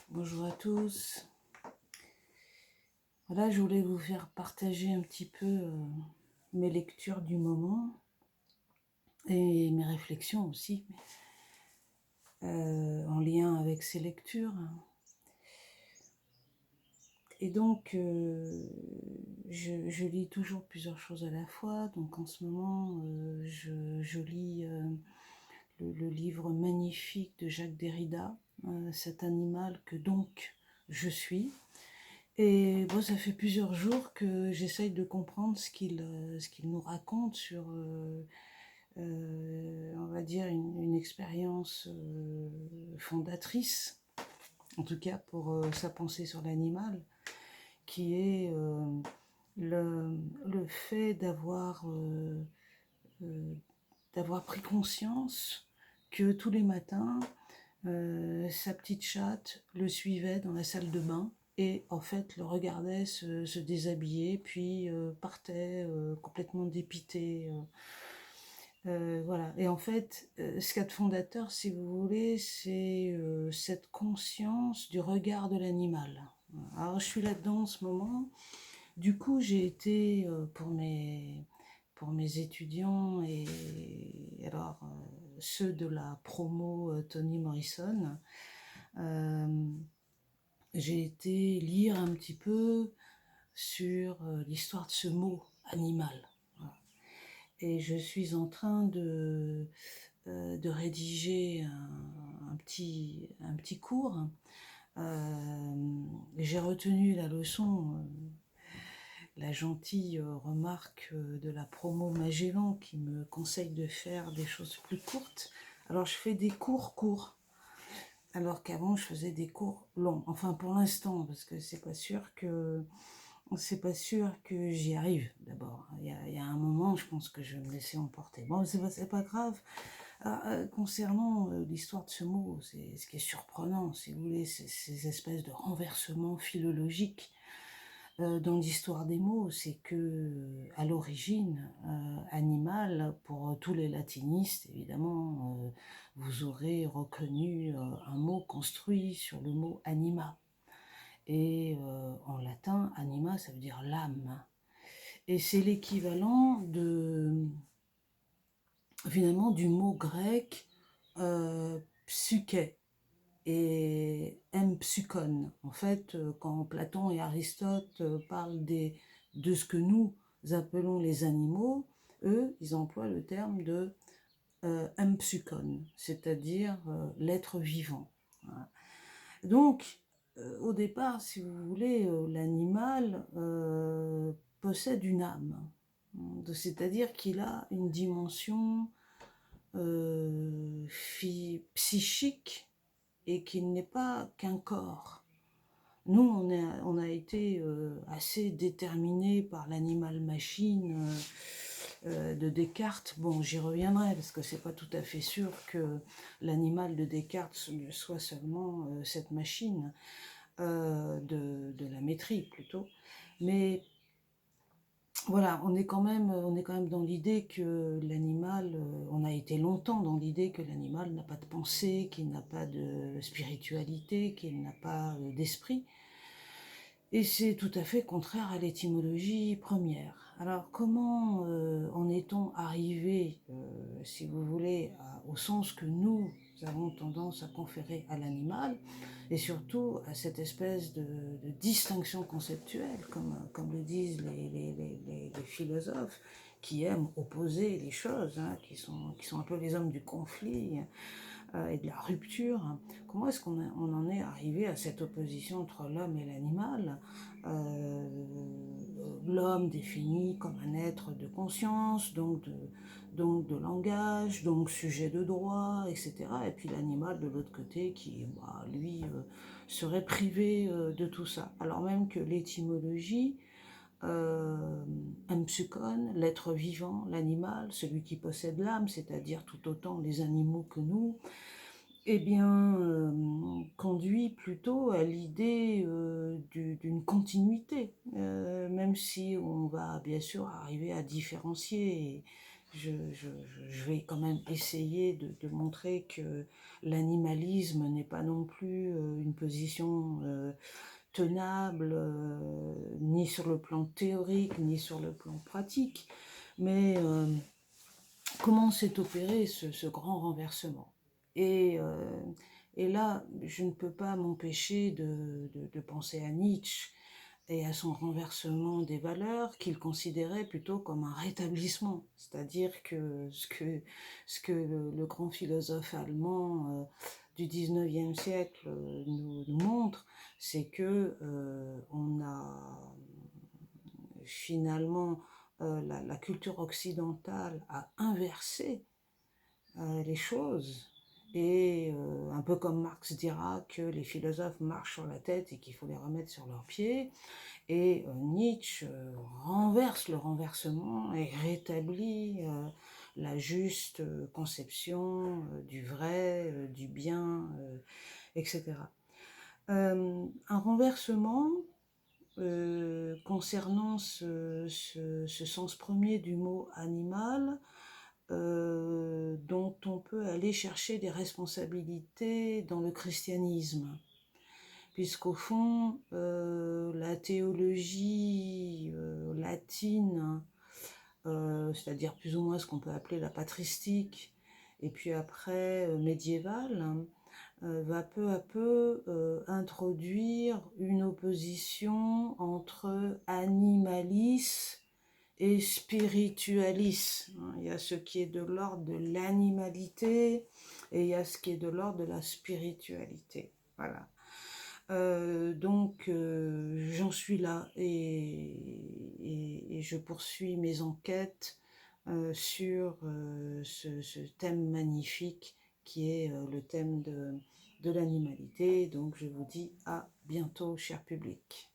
Bonjour à tous. Voilà, je voulais vous faire partager un petit peu mes lectures du moment et mes réflexions aussi, en lien avec ces lectures. Et donc, je lis toujours plusieurs choses à la fois. Donc en ce moment, je lis le livre magnifique de Jacques Derrida, Cet animal que donc je suis. Et bon, ça fait plusieurs jours que j'essaye de comprendre ce qu'il nous raconte sur, on va dire, une expérience fondatrice, en tout cas pour sa pensée sur l'animal, qui est le fait d'avoir pris conscience que tous les matins, sa petite chatte le suivait dans la salle de bain et en fait le regardait se déshabiller, puis partait complètement dépité. Voilà. Et en fait, ce qu'il y a de fondateur, si vous voulez, c'est cette conscience du regard de l'animal. Alors je suis là-dedans en ce moment. Du coup, j'ai été pour mes étudiants et alors ceux de la promo Toni Morrison, euh, j'ai été lire un petit peu sur l'histoire de ce mot animal. Voilà. Et je suis en train de rédiger un petit cours. J'ai retenu la leçon, la gentille remarque de la promo Magellan qui me conseille de faire des choses plus courtes. Alors je fais des cours courts, alors qu'avant je faisais des cours longs. Enfin pour l'instant, parce que c'est pas sûr que j'y arrive d'abord. Il y a un moment, je pense que je vais me laisser emporter. Bon, c'est pas grave. Alors, concernant l'histoire de ce mot, c'est ce qui est surprenant, si vous voulez, c'est ces espèces de renversements philologiques dans l'histoire des mots, c'est que à l'origine, animal, pour tous les latinistes, évidemment, vous aurez reconnu un mot construit sur le mot anima. Et en latin, anima, ça veut dire l'âme. Et c'est l'équivalent finalement, du mot grec psyché et psychon. En fait, quand Platon et Aristote parlent de ce que nous appelons les animaux, eux, ils emploient le terme de psychon, c'est-à-dire l'être vivant. Voilà. Donc, au départ, si vous voulez, l'animal possède une âme, c'est-à-dire qu'il a une dimension psychique et qu'il n'est pas qu'un corps. Nous, on a été assez déterminés par l'animal-machine de Descartes. Bon, j'y reviendrai parce que c'est pas tout à fait sûr que l'animal de Descartes soit seulement cette machine de la métrie plutôt. Mais voilà, on est quand même dans l'idée que l'animal, on a été longtemps dans l'idée que l'animal n'a pas de pensée, qu'il n'a pas de spiritualité, qu'il n'a pas d'esprit. Et c'est tout à fait contraire à l'étymologie première. Alors comment en est-on arrivé, si vous voulez, au sens que nous avons tendance à conférer à l'animal, et surtout à cette espèce de distinction conceptuelle, comme le disent les philosophes, qui aiment opposer les choses, hein, qui sont un peu les hommes du conflit et de la rupture. Comment est-ce qu'on en est arrivé à cette opposition entre l'homme et l'animal? euh, L'homme défini comme un être de conscience, donc de langage, donc sujet de droit, etc. Et puis l'animal de l'autre côté qui, lui, serait privé de tout ça. Alors même que l'étymologie, psychon, l'être vivant, l'animal, celui qui possède l'âme, c'est-à-dire tout autant les animaux que nous, eh bien, conduit plutôt à l'idée d'une continuité, même si on va bien sûr arriver à différencier. Et je vais quand même essayer de montrer que l'animalisme n'est pas non plus une position tenable, ni sur le plan théorique, ni sur le plan pratique. Mais comment s'est opéré ce grand renversement? Et, euh, et là, je ne peux pas m'empêcher de penser à Nietzsche et à son renversement des valeurs qu'il considérait plutôt comme un rétablissement. C'est-à-dire que ce que le grand philosophe allemand du 19e siècle nous montre, c'est que on a finalement la culture occidentale a inversé les choses. Et un peu comme Marx dira que les philosophes marchent sur la tête et qu'il faut les remettre sur leurs pieds, et Nietzsche renverse le renversement et rétablit la juste conception du vrai, du bien, etc. Un renversement concernant ce sens premier du mot animal, dont on peut aller chercher des responsabilités dans le christianisme, puisqu'au fond, la théologie latine, c'est-à-dire plus ou moins ce qu'on peut appeler la patristique, et puis après médiévale, va peu à peu introduire une opposition entre animalis et spiritualis. Il y a ce qui est de l'ordre de l'animalité et il y a ce qui est de l'ordre de la spiritualité. Voilà. Donc j'en suis là et je poursuis mes enquêtes sur ce thème magnifique qui est le thème de l'animalité. Donc je vous dis à bientôt, cher public.